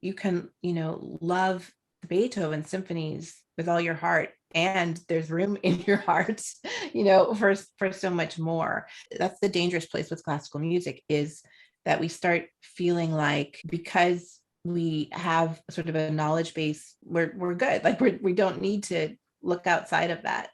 you can, love Beethoven symphonies with all your heart, and there's room in your heart, for so much more. That's the dangerous place with classical music, is that we start feeling like because we have sort of a knowledge base, we're good. Like we don't need to look outside of that.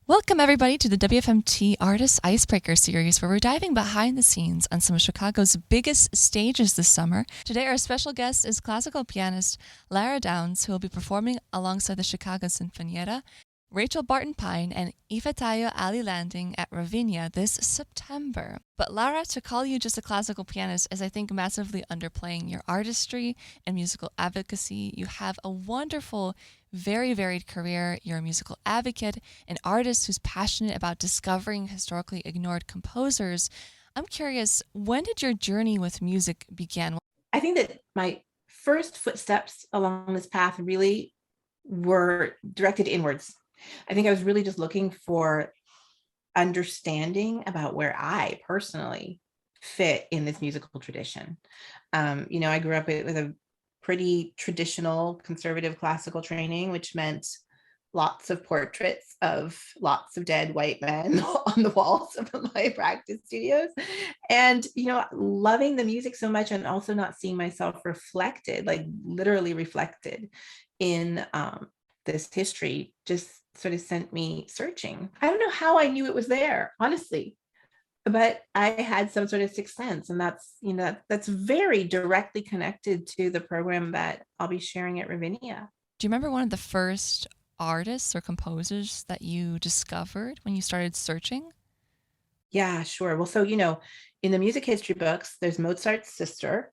Welcome, everybody, to the WFMT Artist Icebreaker series, where we're diving behind the scenes on some of Chicago's biggest stages this summer. Today, our special guest is classical pianist Lara Downes, who will be performing alongside the Chicago Sinfonietta, Rachel Barton Pine, and Ifetayo Ali-Landing at Ravinia this September. But Lara, to call you just a classical pianist is, I think, massively underplaying your artistry and musical advocacy. You have a wonderful, very varied career. You're a musical advocate, an artist who's passionate about discovering historically ignored composers. I'm curious, when did your journey with music begin? I think that my first footsteps along this path really were directed inwards. I think I was really just looking for understanding about where I personally fit in this musical tradition. I grew up with a pretty traditional conservative classical training, which meant lots of portraits of lots of dead white men on the walls of my practice studios. And, loving the music so much and also not seeing myself reflected, like literally reflected in this history, just sort of sent me searching. I don't know how I knew it was there, honestly, but I had some sort of sixth sense. And that's very directly connected to the program that I'll be sharing at Ravinia. Do you remember one of the first artists or composers that you discovered when you started searching? Yeah, sure. Well, so, in the music history books, there's Mozart's sister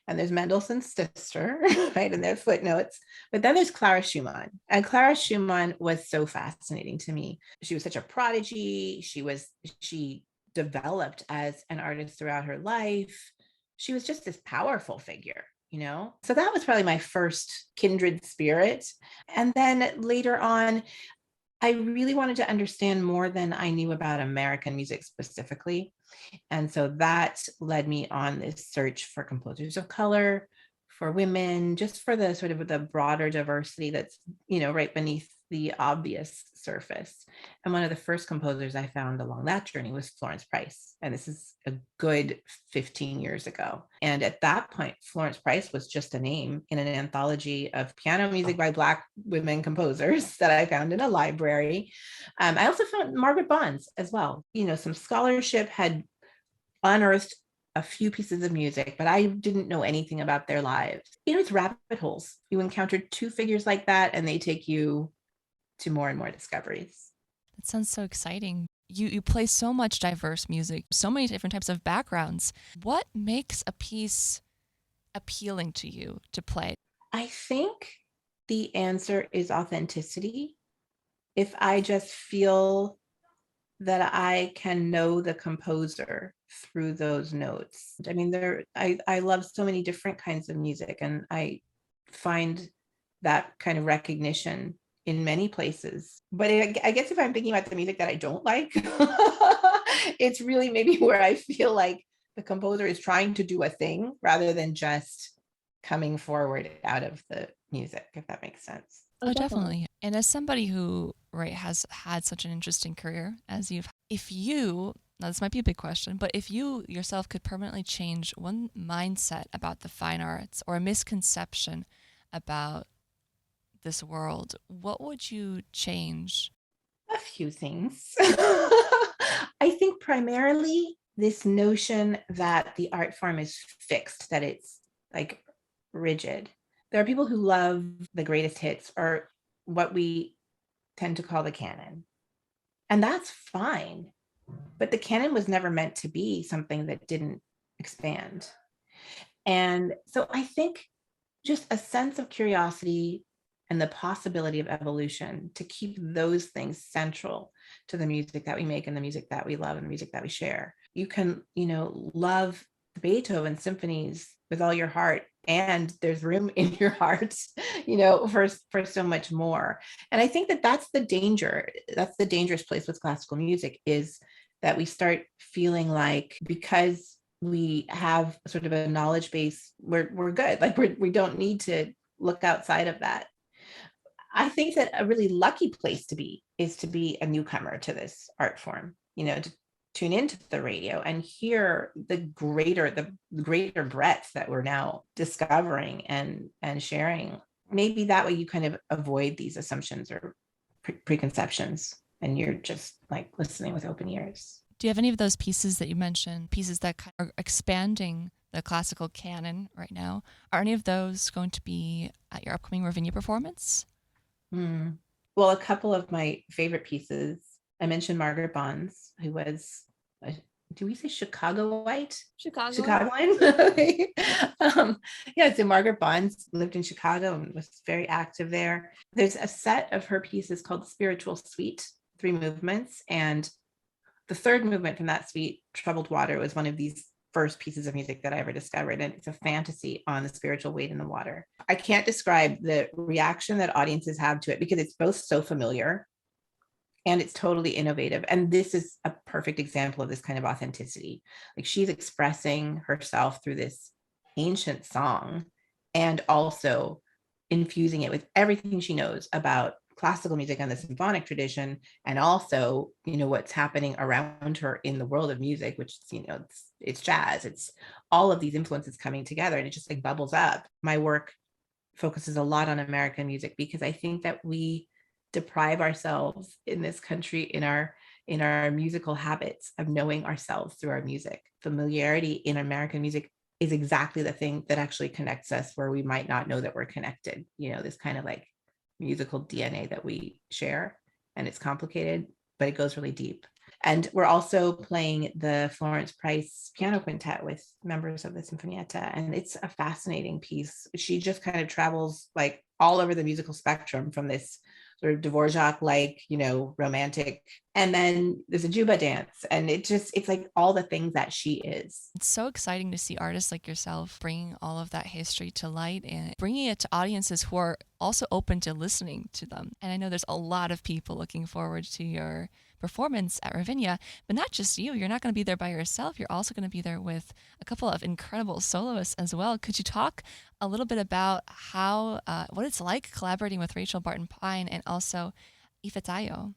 and there's Mendelssohn's sister, right? And there's footnotes. But then there's Clara Schumann. And Clara Schumann was so fascinating to me. She was such a prodigy. She developed as an artist throughout her life. She was just this powerful figure. So that was probably my first kindred spirit. And then later on, I really wanted to understand more than I knew about American music specifically. And so that led me on this search for composers of color, for women, just for the sort of the broader diversity that's, right beneath the obvious surface. And one of the first composers I found along that journey was Florence Price. And this is a good 15 years ago. And at that point, Florence Price was just a name in an anthology of piano music by Black women composers that I found in a library. I also found Margaret Bonds as well. Some scholarship had unearthed a few pieces of music, but I didn't know anything about their lives. It's rabbit holes. You encounter two figures like that, and they take you to more and more discoveries. That sounds so exciting. You play so much diverse music, so many different types of backgrounds. What makes a piece appealing to you to play? I think the answer is authenticity. If I just feel that I can know the composer through those notes. I mean, I love so many different kinds of music, and I find that kind of recognition in many places. But I guess if I'm thinking about the music that I don't like, it's really maybe where I feel like the composer is trying to do a thing rather than just coming forward out of the music, if that makes sense. Oh, definitely. And as somebody who, right, has had such an interesting career as now this might be a big question, but if you yourself could permanently change one mindset about the fine arts or a misconception about this world, what would you change? A few things. I think primarily this notion that the art form is fixed, that it's like rigid. There are people who love the greatest hits, or what we tend to call the canon. And that's fine. But the canon was never meant to be something that didn't expand. And so I think just a sense of curiosity and the possibility of evolution, to keep those things central to the music that we make and the music that we love and the music that we share. You can, love the Beethoven symphonies with all your heart, and there's room in your heart, for so much more. And I think that that's the danger. That's the dangerous place with classical music, is that we start feeling like because we have sort of a knowledge base, we're good. Like we don't need to look outside of that. I think that a really lucky place to be is to be a newcomer to this art form, to tune into the radio and hear the greater breadth that we're now discovering and sharing. Maybe that way you kind of avoid these assumptions or preconceptions, and you're just like listening with open ears. Do you have any of those pieces that you mentioned, pieces that kind of are expanding the classical canon right now? Are any of those going to be at your upcoming Ravinia performance? Well, a couple of my favorite pieces. I mentioned Margaret Bonds, who was, do we say Chicagoite? Chicagoan. Yeah, so Margaret Bonds lived in Chicago and was very active there. There's a set of her pieces called Spiritual Suite, 3 movements, and the third movement from that suite, Troubled Water, was one of these first pieces of music that I ever discovered. And it's a fantasy on the spiritual weight in the water. I can't describe the reaction that audiences have to it because it's both so familiar and it's totally innovative. And this is a perfect example of this kind of authenticity. Like she's expressing herself through this ancient song and also infusing it with everything she knows about classical music and the symphonic tradition, and also what's happening around her in the world of music, which it's jazz, it's all of these influences coming together, and it just like bubbles up. My work focuses a lot on American music because I think that we deprive ourselves in this country in our musical habits of knowing ourselves through our music. Familiarity in American music is exactly the thing that actually connects us where we might not know that we're connected. This kind of like musical DNA that we share, and it's complicated, but it goes really deep. And we're also playing the Florence Price piano quintet with members of the Sinfonietta, and it's a fascinating piece. She just kind of travels like all over the musical spectrum, from this sort of Dvorak like romantic, and then there's a juba dance, and it's like all the things that she is. It's so exciting to see artists like yourself bringing all of that history to light and bringing it to audiences who are also open to listening to them. And I know there's a lot of people looking forward to your performance at Ravinia, but not just you. You're not going to be there by yourself. You're also going to be there with a couple of incredible soloists as well. Could you talk a little bit about how what it's like collaborating with Rachel Barton Pine and also Ifetayo?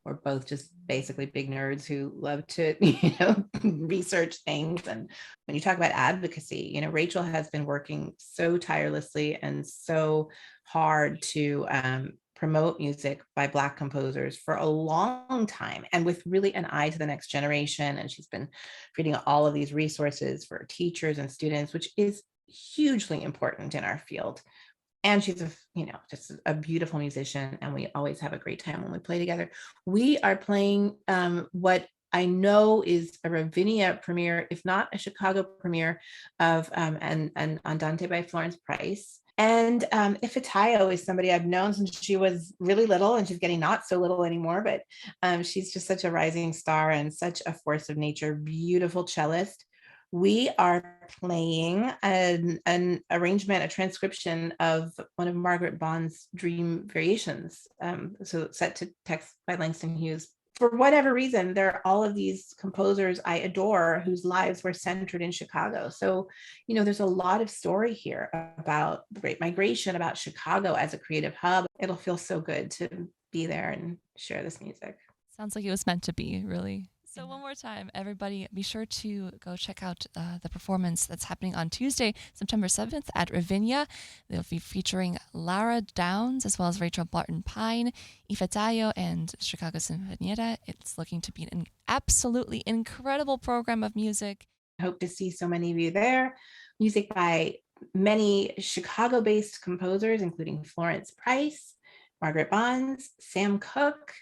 We're both just basically big nerds who love to, research things. And when you talk about advocacy, Rachel has been working so tirelessly and so hard to promote music by Black composers for a long time, and with really an eye to the next generation. And she's been creating all of these resources for teachers and students, which is hugely important in our field. And she's just a beautiful musician, and we always have a great time when we play together. We are playing what I know is a Ravinia premiere, if not a Chicago premiere, of an Andante by Florence Price. And Ifetayo is somebody I've known since she was really little, and she's getting not so little anymore, but she's just such a rising star and such a force of nature, beautiful cellist. We are playing an arrangement, a transcription of one of Margaret Bond's Dream Variations, so set to text by Langston Hughes. For whatever reason, there are all of these composers I adore whose lives were centered in Chicago. So, there's a lot of story here about the Great Migration, about Chicago as a creative hub. It'll feel so good to be there and share this music. Sounds like it was meant to be, really. So one more time, everybody, be sure to go check out the performance that's happening on Tuesday, September 7th at Ravinia. They'll be featuring Lara Downes as well as Rachel Barton Pine, Ifetayo, and Chicago Sinfonietta. It's looking to be an absolutely incredible program of music. I hope to see so many of you there. Music by many Chicago-based composers, including Florence Price, Margaret Bonds, Sam Cooke.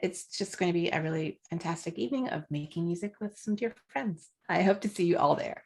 It's just going to be a really fantastic evening of making music with some dear friends. I hope to see you all there.